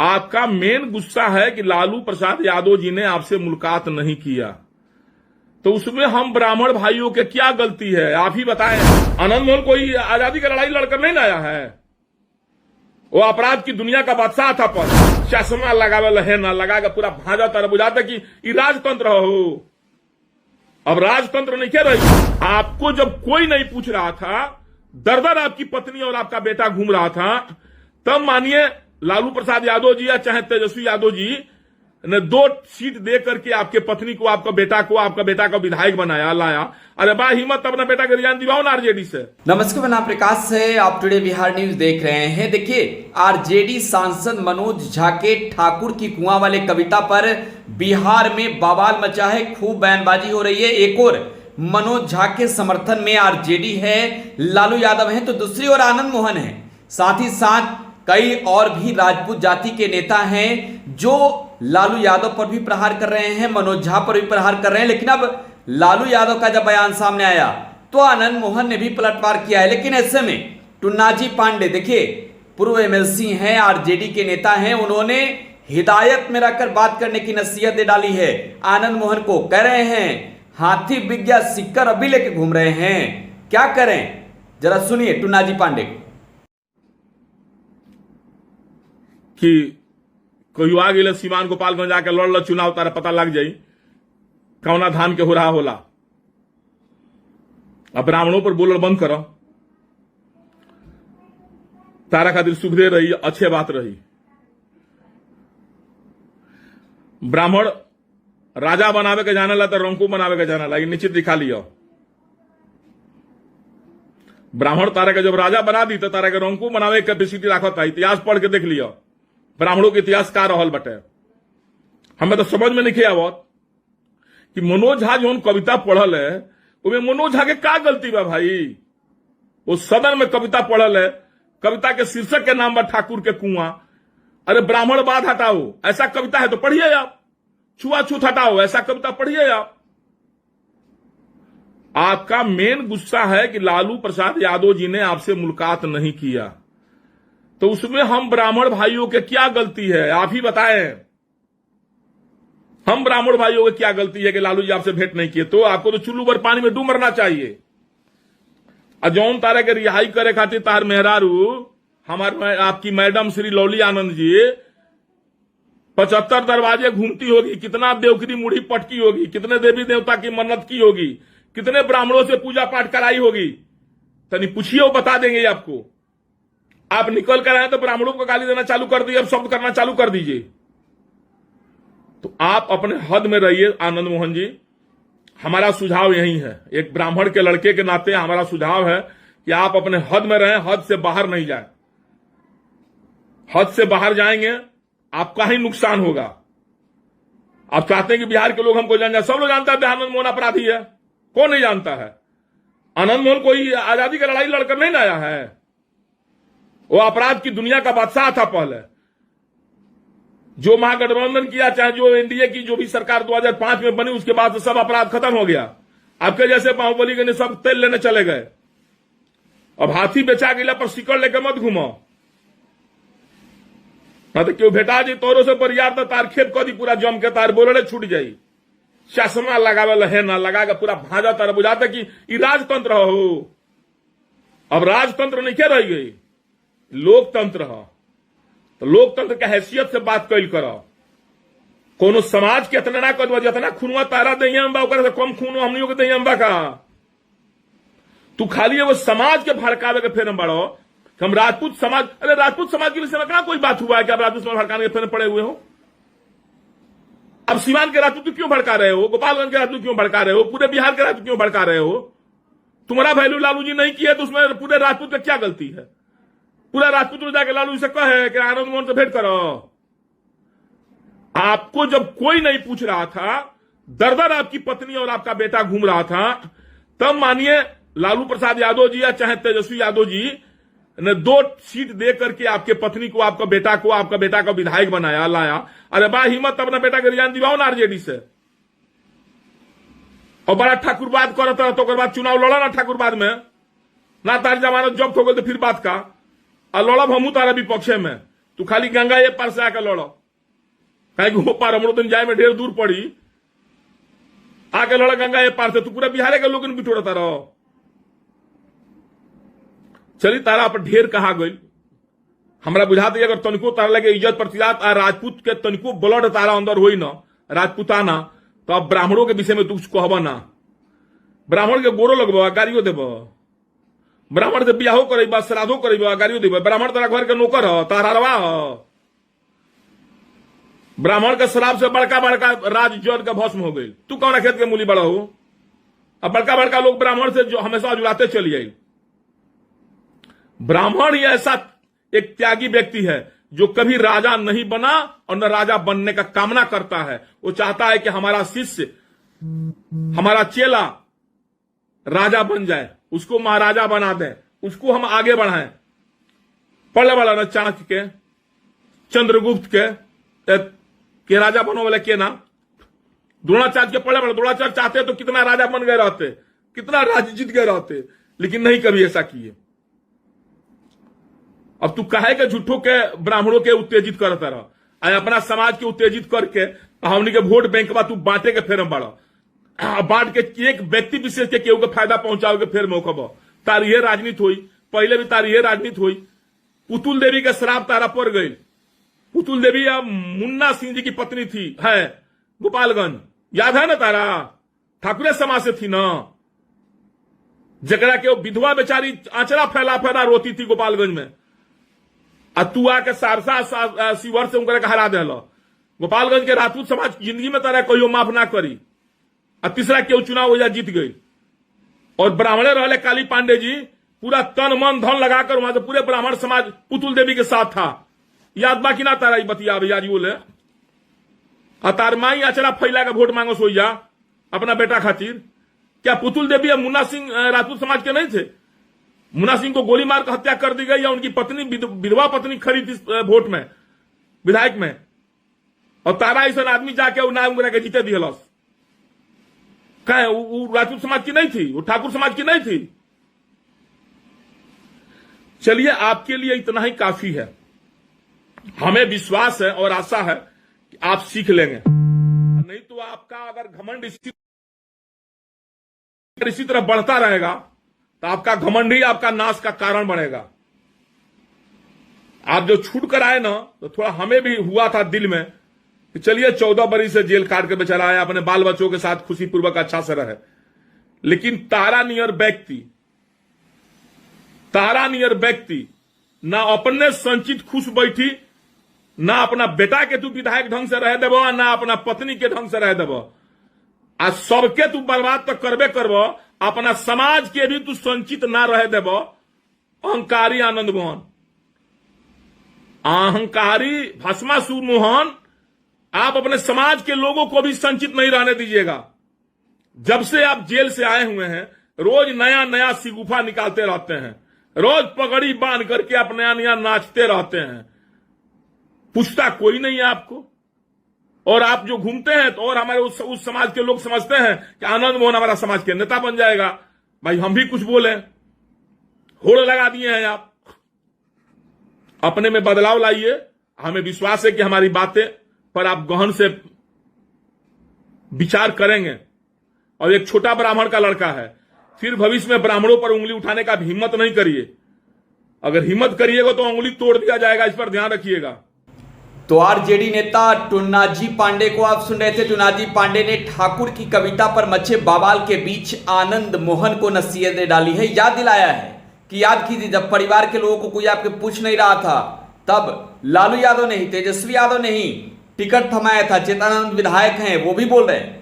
आपका मेन गुस्सा है कि लालू प्रसाद यादव जी ने आपसे मुलाकात नहीं किया, तो उसमें हम ब्राह्मण भाइयों के क्या गलती है आप ही बताएं। आनंद मोहन कोई आजादी की लड़ाई लड़कर नहीं आया है, वो अपराध की दुनिया का बादशाह था। पर चश्मा लगावे लहे ना लगा के पूरा भाजा तरह बुझाता कि ये राजतंत्र हो। अब राजतंत्र नहीं क्या रही। आपको जब कोई नहीं पूछ रहा था, दर दर आपकी पत्नी और आपका बेटा घूम रहा था, तब मानिए लालू प्रसाद यादव जी या चाहे तेजस्वी यादव जी ने 2 सीट दे करके आपके पत्नी को, आपका बेटा को विधायक बनाया, लाया। अरे बा हिम्मत, अपना बेटा के रिजाइन दिवाओ ना आरजेडी से। नमस्कार, मैं नाम प्रकाश से आप टुडे बिहार न्यूज देख रहे हैं। देखिए, आरजेडी सांसद मनोज झा के ठाकुर की कुआं वाले कविता पर बिहार में बवाल मचा है, खूब बयानबाजी हो रही है। एक और मनोज झा के समर्थन में आरजेडी है, लालू यादव है, तो दूसरी ओर आनंद मोहन है। साथ ही साथ कई और भी राजपूत जाति के नेता हैं जो लालू यादव पर भी प्रहार कर रहे हैं, मनोज झा पर भी प्रहार कर रहे हैं। लेकिन अब लालू यादव का जब बयान सामने आया तो आनंद मोहन ने भी पलटवार किया है। लेकिन ऐसे में टुन्नाजी पांडे, देखिए पूर्व एमएलसी हैं, आरजेडी के नेता हैं, उन्होंने हिदायत में रखकर बात करने की नसीहत दे डाली है आनंद मोहन को। कह रहे हैं हाथी बिग्या सिक्कर अभी लेके घूम रहे हैं, क्या करें, जरा सुनिए टुन्नाजी पांडे को। कि कोई आ गए सीमान गोपालगंज जाके लड़ चुनाव, तारा पता लग जाई कौना धान के हो रहा होला। अब ब्राह्मणों पर बोलर बंद करो, तारा खातिर सुख दे रही, अच्छे बात रही। ब्राह्मण राजा बनावे के जाने ला तो रंकू बनावे के जाने ला, निश्चित दिखा लियो। ब्राह्मण तारा के जब राजा बना दी तो तारा के रंकू बनावे के कैपेसिटी रखता है। इतिहास पढ़ के देख लियो ब्राह्मणों के इतिहास का रहल बटे। हमें तो समझ में नहीं आवत कि मनोज झा जो कविता पढ़ल है उसमें मनोज झा के का गलती बा भाई। वो सदन में कविता पढ़ल है, कविता के शीर्षक के नाम बा ठाकुर के कुआं। अरे ब्राह्मणवाद हटाओ, ऐसा कविता है तो पढ़िए आप। छुआछूत हटाओ, ऐसा कविता पढ़िए आप। आपका मेन गुस्सा है कि लालू प्रसाद यादव जी ने आपसे मुलाकात नहीं किया, तो उसमें हम ब्राह्मण भाइयों के क्या गलती है आप ही बताएं। हम ब्राह्मण भाइयों की क्या गलती है कि लालू जी आपसे भेंट नहीं किए? तो आपको तो चुल्लू भर पानी में डूब मरना चाहिए। अजौन तारे के रिहाई करे खातिर तार मेहरारू आपकी मैडम श्री लौली आनंद जी 75 दरवाजे घूमती होगी, कितना देवकरी मुड़ी पटकी होगी, कितने देवी देवता की मन्नत की होगी, कितने ब्राह्मणों से पूजा पाठ कराई होगी, तनी पूछिए, वो बता देंगे आपको। आप निकल कर आए तो ब्राह्मणों को गाली देना चालू कर दिए, अब शब्द करना चालू कर दीजिए। तो आप अपने हद में रहिए आनंद मोहन जी। हमारा सुझाव यही है, एक ब्राह्मण के लड़के के नाते हमारा सुझाव है कि आप अपने हद में रहें, हद से बाहर नहीं जाए। हद से बाहर जाएंगे आपका ही नुकसान होगा। आप चाहते हैं कि बिहार के लोग हमको जान जाए, सब लोग जानता है आनंद मोहन अपराधी है, कौन नहीं जानता है। आनंद मोहन कोई आजादी की लड़ाई लड़कर नहीं आया है, वो अपराध की दुनिया का बादशाह था। पहले जो महागठबंधन किया, चाहे जो एनडीए की जो भी सरकार 2005 में बनी, उसके बाद सब अपराध खत्म हो गया। आपके जैसे बाहुबली के सब तेल लेने चले गए। अब हाथी बेचा गया पर सिकड़ लेके मत घूमो, ना तो क्यों भेटा जी तोरो से बरियार तो तार खेत कदी पूरा जम के तार बोलने छूट जाई। चश्मा लगावे लहे ना लगा के पूरा भाजा तरह बुझाता कि ये राजतंत्र हो। अब राजतंत्र नहीं क्या रह गई, लोकतंत्र हो। तो लोकतंत्र के हैसियत से बात कैल करो। कोनो समाज के इतना ना कर जितना खूनवा तारा दहिया बा से कम खून हमनियों के दहिया बा का। तू खाली वो समाज के भड़कावे के फेर बढ़ो। हम राजपूत समाज, अरे राजपूत समाज के विषय में कहां कोई बात हुआ है कि आप राजपूत समाज भड़काने के फेर पड़े हुए हो? अब सीवान के राजपूत क्यों भड़का रहे हो, गोपालगंज के राजपूत क्यों भड़का रहे हो, पूरे बिहार के राजपूत क्यों भड़का रहे हो? तुम्हारा वैल्यू लालू जी नहीं किया तो उसमें पूरे राजपूत का क्या गलती है? पूरा राजपूत में जाके लालू से कहे कि आनंद मोहन से भेंट करो। आपको जब कोई नहीं पूछ रहा था, दर दर आपकी पत्नी और आपका बेटा घूम रहा था, तब मानिए लालू प्रसाद यादव जी या चाहे तेजस्वी यादव जी ने 2 सीट दे करके आपके पत्नी को, आपका बेटा को विधायक बनाया, लाया। अरे बा हिम्मत, अपना बेटा के रिजाइन दिवाओ ना आरजेडी से। और बड़ा ठाकुरवाद करता तो बाद चुनाव लड़ा ना ठाकुरवाद में, ना तार जमानत जब्त हो गई तो फिर बात का लड़ब हमू तारा विपक्षे में। तू खाली गंगा ये पार से आकर लड़ो, कहीं वो पार हमरो दिन जाए में ढेर दूर पड़ी, आके लड़ा गंगा ये पार से, तू पूरा बिहार के लोगन बिठोड़ता रहो। चली तारा पर ढेर कहा गई, हमरा बुझाते अगर तनिको तारा लगे इज्जत प्रतिजात आ राजपूत के तनिको ब्लड तारा अंदर होई ना राजपूताना, तो अब ब्राह्मणों के विषय में तू कुछ कहबा ना। ब्राह्मण के गोरो लगबा, गाड़ियों देब, ब्राह्मण से बियाहो करेबा, श्राद्धो करेबा, गाड़ियों देबा। ब्राह्मण तारा घर के नौकर ह, तारवा ह। ब्राह्मण के श्राप से बड़का बड़का राज जड़ का भस्म हो गई। तू कौन खेत के मूली बड़ा हो? अब बड़का बड़का लोग ब्राह्मण से जो हमेशा जुड़ाते चली आई। ब्राह्मण ही ऐसा एक त्यागी व्यक्ति है जो कभी राजा नहीं बना और न राजा बनने का कामना करता है। वो चाहता है कि हमारा शिष्य, हमारा चेला राजा बन जाए, उसको महाराजा बना दें, उसको हम आगे बढ़ाएं। पढ़ने वाला न चाणक्य के, चंद्रगुप्त के राजा बनो वाले के ना, द्रोणाचार्य के पढ़ने वाले। द्रोणाचार्य चाहते तो कितना राजा बन गए रहते, कितना राज्य जीत गए रहते, लेकिन नहीं कभी ऐसा किए। अब तू काहे के झूठों के ब्राह्मणों के उत्तेजित करता रह, अपना समाज के उत्तेजित करके हमनी के वोट बैंक बा तू बांटे के फेर बड़ा, बांट के एक व्यक्ति विशेष के केहू के फायदा पहुंचाओगे फिर मौकब। तारी ये राजनीति हुई, पहले भी तारी ये राजनीति हुई। पुतुल देवी का श्राप तारा पड़ गई। पुतुल देवी अब मुन्ना सिंह जी की पत्नी थी, है गोपालगंज, याद है ना तारा? ठाकुरे समाज से थी ना, जकरा के विधवा बेचारी आंचरा फैला फैला रोती थी गोपालगंज में। तू आके सारसा शिवर से उनका हरा दे। गोपालगंज के राजपूत समाज जिंदगी में तारा कोई माफ ना करी। तीसरा केहू चुनाव हो जा जीत गई। और ब्राह्मणे रहले काली पांडे जी, पूरा तन मन धन लगाकर वहां से पूरे ब्राह्मण समाज पुतुल देवी के साथ था। याद बाकी ना तारा बतिया भैया जी बोले, तार माई अचरा फैला के वोट मांगो सोई जा अपना बेटा खातिर। क्या पुतुल देवी और मुन्ना सिंह राजपूत समाज के नहीं थे? मुन्ना सिंह को गोली मार कर हत्या कर दी गई, या उनकी पत्नी विधवा पत्नी खड़ी थी वोट में, विधायक में, और तारा ऐसा आदमी जाके वो नाम के जीते दिहलस। कहे वो राजपूत समाज की नहीं थी, वो ठाकुर समाज की नहीं थी। चलिए, आपके लिए इतना ही काफी है। हमें विश्वास है और आशा है कि आप सीख लेंगे, नहीं तो आपका अगर घमंड इसी तरह बढ़ता रहेगा तो आपका घमंड ही आपका नाश का कारण बनेगा। आप जो छूट कर आए ना, तो थोड़ा हमें भी हुआ था दिल में कि चलिए 14 बरी से जेल काट के बेचारा आया, अपने बाल बच्चों के साथ खुशी पूर्वक अच्छा से रहे। लेकिन तारा नियर व्यक्ति ना अपने संचित खुश बैठी, ना अपना बेटा के तू विधायक ढंग से रह देबो, ना अपना पत्नी के ढंग से रह देबो। आज सबके तू बर्बाद तो करबे करबो, अपना समाज के भी तू संचित ना रह देबो। अहंकारी आनंद मोहन, अहंकारी भस्मासुर मोहन, आप अपने समाज के लोगों को भी संचित नहीं रहने दीजिएगा। जब से आप जेल से आए हुए हैं, रोज नया नया सिगुफा निकालते रहते हैं, रोज पगड़ी बांध करके आप नया नया नाचते रहते हैं। पूछता कोई नहीं है आपको। और आप जो घूमते हैं तो और हमारे उस समाज के लोग समझते हैं कि आनंद मोहन हमारा समाज के नेता बन जाएगा। भाई हम भी कुछ बोले, होड़ लगा दिए हैं आप। अपने में बदलाव लाइए। हमें विश्वास है कि हमारी बातें पर आप गहन से विचार करेंगे। और एक छोटा ब्राह्मण का लड़का है, फिर भविष्य में ब्राह्मणों पर उंगली उठाने का हिम्मत नहीं करिए। अगर हिम्मत करिएगा तो उंगली तोड़ दिया जाएगा, इस पर ध्यान रखिएगा। तो आरजेडी नेता टुन्नाजी पांडे को आप सुन रहे थे। टुन्नाजी पांडे ने ठाकुर की कविता पर मचे बवाल के बीच आनंद मोहन को नसीहतें डाली है, याद दिलाया है कि याद कीजिए जब परिवार के लोगों को कोई आपके पूछ नहीं रहा था, तब लालू यादव ने ही, तेजस्वी यादव ने ही टिकट थमाया था। चेतनानंद विधायक हैं, वो भी बोल रहे हैं